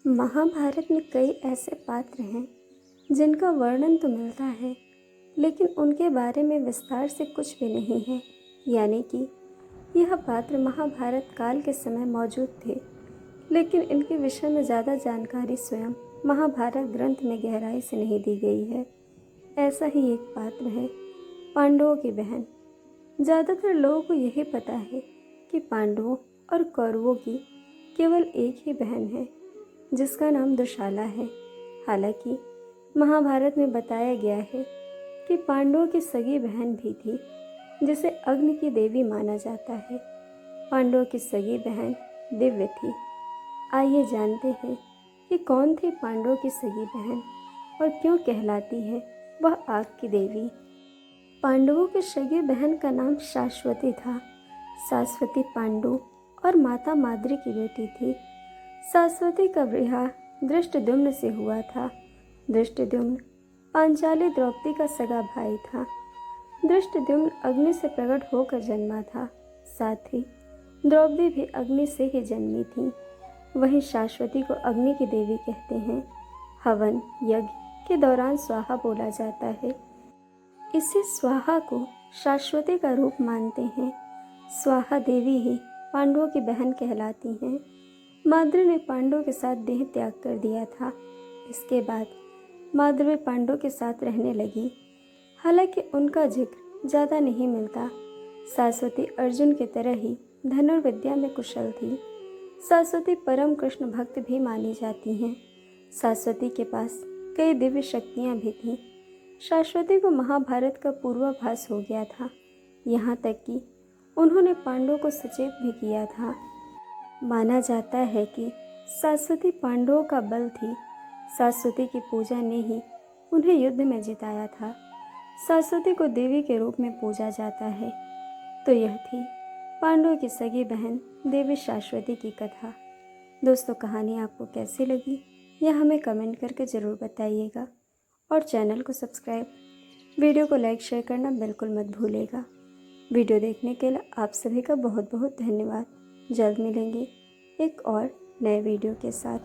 महाभारत में कई ऐसे पात्र हैं जिनका वर्णन तो मिलता है, लेकिन उनके बारे में विस्तार से कुछ भी नहीं है। यानी कि यह पात्र महाभारत काल के समय मौजूद थे, लेकिन इनके विषय में ज़्यादा जानकारी स्वयं महाभारत ग्रंथ में गहराई से नहीं दी गई है। ऐसा ही एक पात्र है पांडवों की बहन। ज़्यादातर लोगों को यही पता है कि पांडवों और कौरवों की केवल एक ही बहन है, जिसका नाम दुशाला है। हालांकि महाभारत में बताया गया है कि पांडवों की सगी बहन भी थी, जिसे अग्नि की देवी माना जाता है। पांडवों की सगी बहन दिव्य थी। आइए जानते हैं कि कौन थी पांडवों की सगी बहन और क्यों कहलाती है वह आग की देवी। पांडवों की सगी बहन का नाम शाश्वती था। शाश्वती पांडु और माता माद्री की बेटी थी। शाश्वती का विवाह धृष्टद्युम्न से हुआ था। धृष्टद्युम्न पांचाली द्रौपदी का सगा भाई था। धृष्टद्युम्न अग्नि से प्रकट होकर जन्मा था। साथ ही द्रौपदी भी अग्नि से ही जन्मी थी। वहीं शाश्वती को अग्नि की देवी कहते हैं। हवन यज्ञ के दौरान स्वाहा बोला जाता है। इसी स्वाहा को शाश्वती का रूप मानते हैं। स्वाहा देवी ही पांडवों की बहन कहलाती हैं। माद्री ने पांडवों के साथ देह त्याग कर दिया था। इसके बाद माद्री पांडवों के साथ रहने लगी। हालांकि उनका जिक्र ज़्यादा नहीं मिलता। शाश्वती अर्जुन की तरह ही धनुर्विद्या में कुशल थी। शाश्वती परम कृष्ण भक्त भी मानी जाती हैं। शाश्वती के पास कई दिव्य शक्तियाँ भी थीं। शाश्वती को महाभारत का पूर्वाभास हो गया था। यहाँ तक कि उन्होंने पांडवों को सचेत भी किया था। माना जाता है कि शाश्वती पांडवों का बल थी। शाश्वती की पूजा ने ही उन्हें युद्ध में जिताया था। शाश्वती को देवी के रूप में पूजा जाता है। तो यह थी पांडवों की सगी बहन देवी शाश्वती की कथा। दोस्तों, कहानी आपको कैसी लगी यह हमें कमेंट करके ज़रूर बताइएगा और चैनल को सब्सक्राइब, वीडियो को लाइक शेयर करना बिल्कुल मत भूलिएगा। वीडियो देखने के लिए आप सभी का बहुत बहुत धन्यवाद। जल्द मिलेंगे एक और नए वीडियो के साथ।